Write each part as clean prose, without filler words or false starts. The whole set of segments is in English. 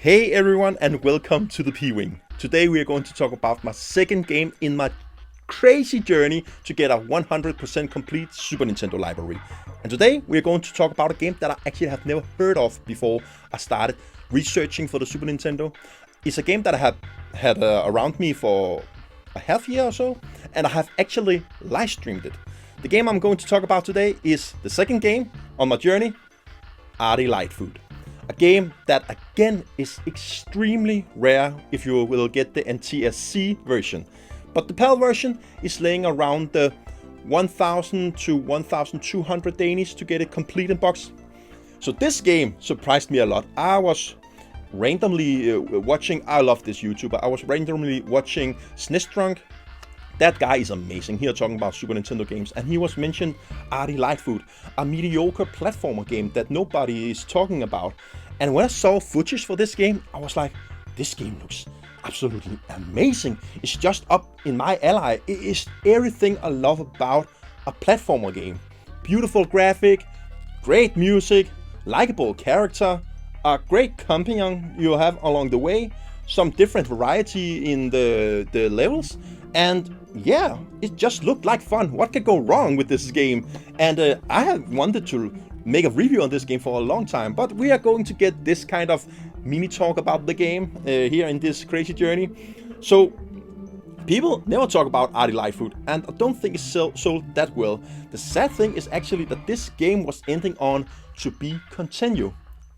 Hey everyone and welcome to the P-Wing. Today we are going to talk about my second game in my crazy journey to get a 100% complete Super Nintendo library. And today we are going to talk about a game that I actually have never heard of before I started researching for the Super Nintendo. It's a game that I have had around me for a half year or so, and I have actually live streamed it. The game I'm going to talk about today is the second game on my journey, Ardy Lightfoot. A game that again is extremely rare if you will get the NTSC version. But the PAL version is laying around the 1000 to 1200 Danish to get it complete in box. So this game surprised me a lot. I was randomly watching, I love this YouTuber, I was randomly watching Snestrunk. That guy is amazing. Here talking about Super Nintendo games, and he was mentioned Ardy Lightfoot, a mediocre platformer game that nobody is talking about. And when I saw footage for this game, I was like, this game looks absolutely amazing. It's just up in my alley. It is everything I love about a platformer game. Beautiful graphic, great music, likable character, a great companion you have along the way, some different variety in the levels, and yeah, it just looked like fun. What could go wrong with this game? And I have wanted to make a review on this game for a long time, but we are going to get this kind of mini talk about the game here in this crazy journey. So people never talk about Ardy Lightfoot, and I don't think it's sold that well. The sad thing is actually that this game was ending on to be continue,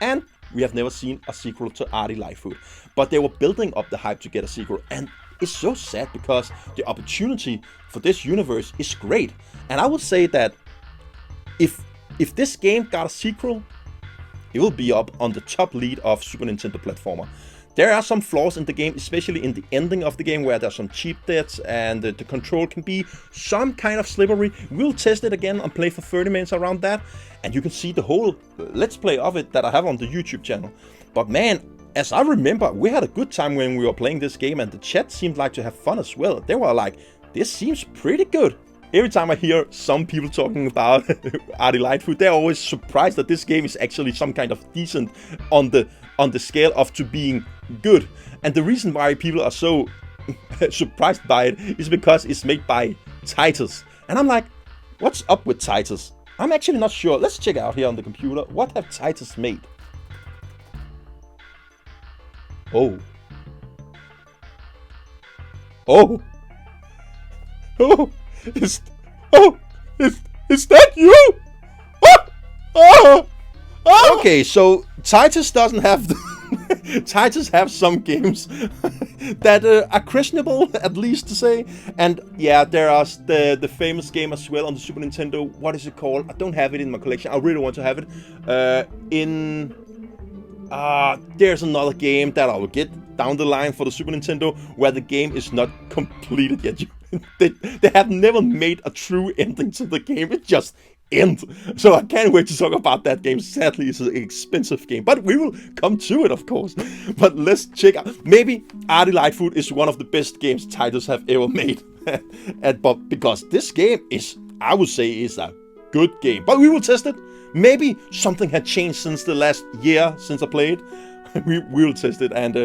and we have never seen a sequel to Ardy Lightfoot. But they were building up the hype to get a sequel, and it's so sad because the opportunity for this universe is great. And I would say that if this game got a sequel, it will be up on the top lead of Super Nintendo platformer. There are some flaws in the game, especially in the ending of the game, where there's some cheap deaths and the control can be some kind of slippery. We'll test it again and play for 30 minutes around that, and you can see the whole let's play of it that I have on the YouTube channel. But man, as I remember, we had a good time when we were playing this game, and the chat seemed like to have fun as well. They were like, this seems pretty good. Every time I hear some people talking about Ardy Lightfoot, they're always surprised that this game is actually some kind of decent on the scale of to being good. And the reason why people are so surprised by it is because it's made by Titus. And I'm like, what's up with Titus? I'm actually not sure. Let's check out here on the computer. What have Titus made? Oh. Oh. Oh. Is that you? Oh. Oh. Oh. Okay, so Titus doesn't have the Titus have some games that are questionable, at least to say. And yeah, there are the famous game as well on the Super Nintendo. What is it called? I don't have it in my collection. I really want to have it. There's another game that I will get down the line for the Super Nintendo where the game is not completed yet. They have never made a true ending to the game. It just ends. So I can't wait to talk about that game. Sadly, it's an expensive game, but we will come to it, of course. But let's check out. Maybe Ardy Lightfoot is one of the best games Titus have ever made. But because this game is, I would say, is a good game. But we will test it. Maybe something had changed since the last year since I played. we will test it, and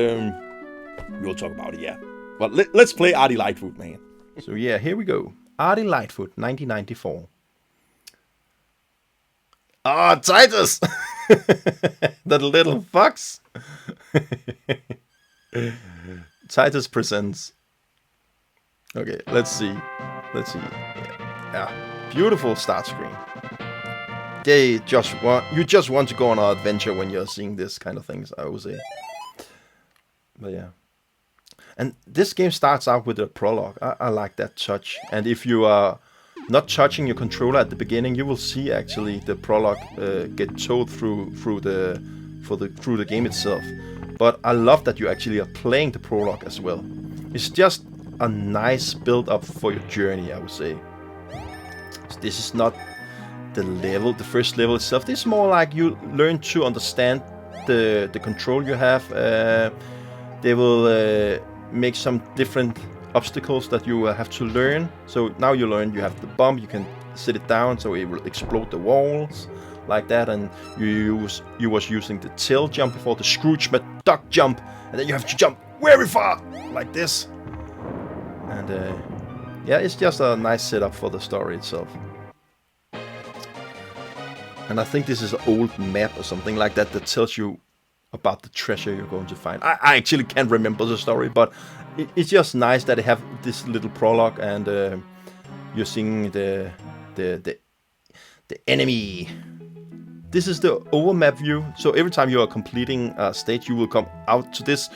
we'll talk about it, yeah. But let's play Ardy Lightfoot, man. So yeah, here we go. Ardy Lightfoot, 1994. Ah, Titus! That little fox! Titus presents. Okay, let's see. Yeah. Beautiful start screen. You just want to go on an adventure when you're seeing this kind of things, I would say. But yeah. And this game starts out with a prologue. I like that touch. And if you are not touching your controller at the beginning, you will see actually the prologue get told through the game itself. But I love that you actually are playing the prologue as well. It's just a nice build up for your journey, I would say. This is not the first level itself. This is more like you learn to understand the control you have. They will make some different obstacles that you have to learn. So now you learn you have the bomb, you can sit it down so it will explode the walls. like that, and you was using the tail jump before, the Scrooge McDuck jump, and then you have to jump very far, like this. And yeah, it's just a nice setup for the story itself. And I think this is an old map or something like that that tells you about the treasure you're going to find. I actually can't remember the story, but it's just nice that they have this little prologue, and you're seeing the enemy. This is the overmap view. So every time you are completing a stage, you will come out to this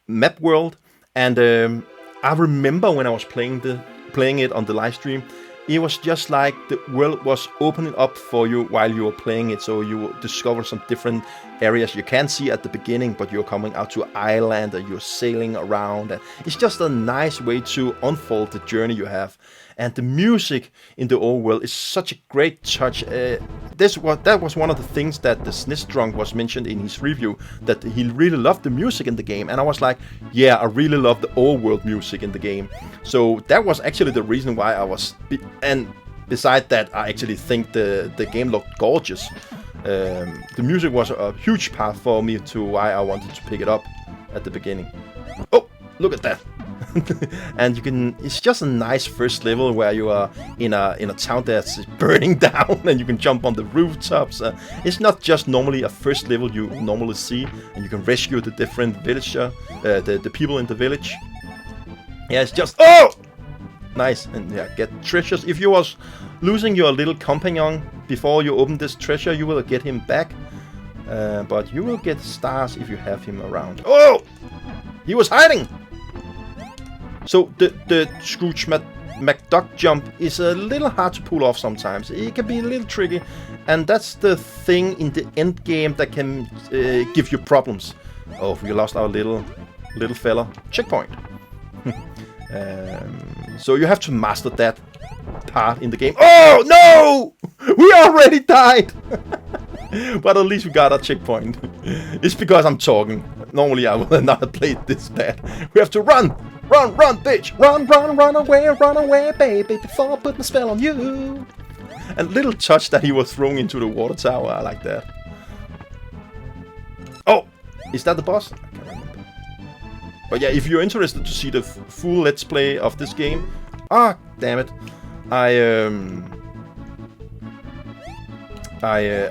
map world. And I remember when I was playing it on the live stream, it was just like the world was opening up for you while you were playing it. So you discover some different areas you can't see at the beginning, but you're coming out to an island and you're sailing around. And it's just a nice way to unfold the journey you have. And the music in the old world is such a great touch. That was one of the things that the SNES Drunk was mentioned in his review, that he really loved the music in the game. And I was like, yeah, I really love the old world music in the game. So that was actually the reason why I was... And besides that, I actually think the game looked gorgeous. The music was a huge part for me to why I wanted to pick it up at the beginning. Oh, look at that. And it's just a nice first level where you are in a town that's burning down, and you can jump on the rooftops. It's not just normally a first level you normally see, and you can rescue the different villager, the people in the village. Yeah, it's just nice. And yeah, get treasures. If you was losing your little companion before you open this treasure, you will get him back, but you will get stars if you have him around. Oh, he was hiding. So the Scrooge McDuck jump is a little hard to pull off sometimes. It can be a little tricky, and that's the thing in the end game that can give you problems. Oh, we lost our little fella. Checkpoint. So you have to master that part in the game. Oh no! We already died! But at least we got a checkpoint. It's because I'm talking. Normally I would not have played this bad. We have to run! Run, run, bitch! Run away, baby, before I put my spell on you! And little touch that he was thrown into the water tower, I like that. Oh! Is that the boss? I can't remember. But yeah, if you're interested to see the full let's play of this game... Ah, damn it. I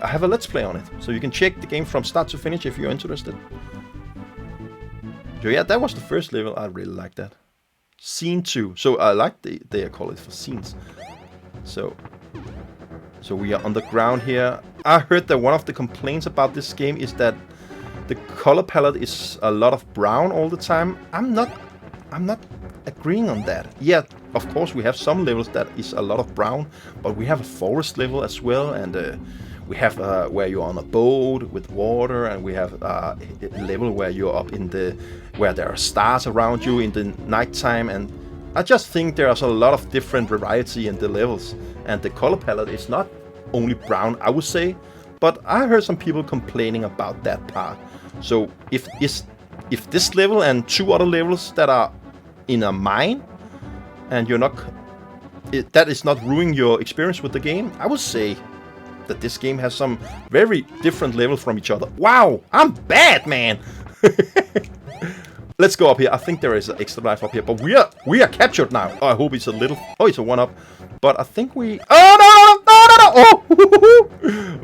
have a let's play on it. So you can check the game from start to finish if you're interested. So yeah, that was the first level. I really like that. Scene 2. So I like they call it for scenes. So we are on the ground here. I heard that one of the complaints about this game is that the color palette is a lot of brown all the time. I'm not agreeing on that. Yeah, of course we have some levels that is a lot of brown, but we have a forest level as well, and we have where you're on a boat with water, and we have a level where you're up in where there are stars around you in the nighttime. And I just think there's a lot of different variety in the levels, and the color palette is not only brown, I would say, but I heard some people complaining about that part. So if this level and 2 other levels that are in a mine, and that is not ruining your experience with the game, I would say that this game has some very different levels from each other. Wow, I'm bad, man. Let's go up here. I think there is an extra life up here, but we are captured now. Oh, I hope it's a little... Oh, it's a 1-up. But I think we... Oh, no! Oh!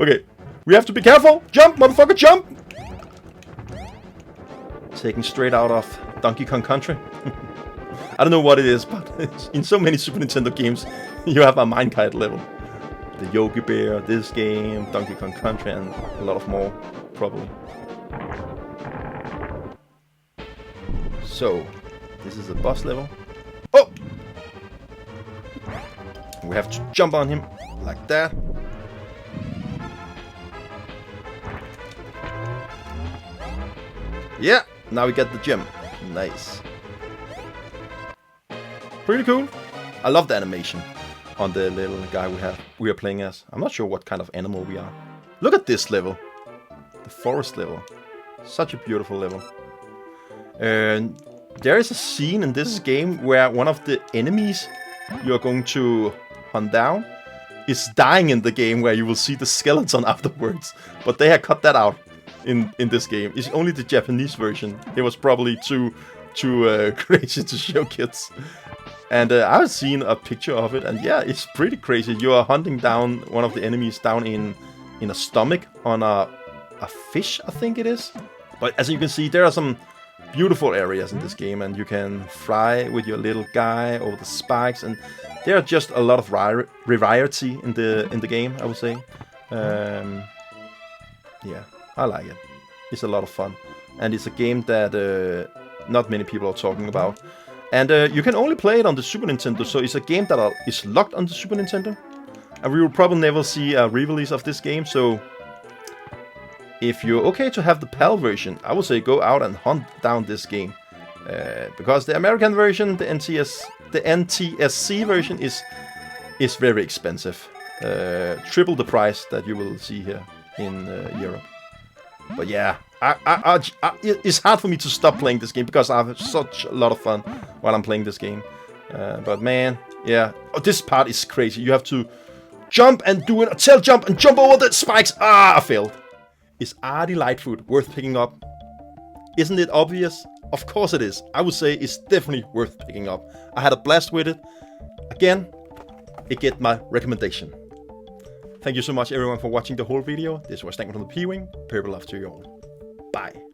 Okay, we have to be careful. Jump, motherfucker, jump! Taken straight out of Donkey Kong Country. I don't know what it is, but in so many Super Nintendo games, you have a minecart level. The Yogi Bear, this game, Donkey Kong Country, and a lot of more, probably. So, this is a boss level. Oh! We have to jump on him, like that. Yeah, now we get the gem. Nice. Pretty cool. I love the animation on the little guy we are playing as. I'm not sure what kind of animal we are. Look at this level. The forest level. Such a beautiful level. And there is a scene in this game where one of the enemies you're going to hunt down is dying in the game, where you will see the skeleton afterwards. But they have cut that out in this game. It's only the Japanese version. It was probably too crazy to show kids. And I've seen a picture of it, and yeah, it's pretty crazy. You are hunting down one of the enemies down in a stomach on a fish, I think it is. But as you can see, there are some beautiful areas in this game, and you can fly with your little guy over the spikes, and there are just a lot of variety in the game, I would say. Yeah, I like it. It's a lot of fun, and it's a game that not many people are talking about. And you can only play it on the Super Nintendo, so it's a game that is locked on the Super Nintendo. And we will probably never see a re-release of this game, so if you're okay to have the PAL version, I would say go out and hunt down this game. Because the American version, the NTSC version, is very expensive. Triple the price that you will see here in Europe. But yeah, it's hard for me to stop playing this game because I have such a lot of fun while I'm playing this game. But man, yeah, this part is crazy. You have to jump and do a tail jump and jump over the spikes. I failed. Is Ardy Lightfoot worth picking up? Isn't it obvious? Of course it is. I would say it's definitely worth picking up. I had a blast with it. Again, it gets my recommendation. Thank you so much everyone for watching the whole video. This was Lightfoot from the P-Wing. Purple love to you all. Bye.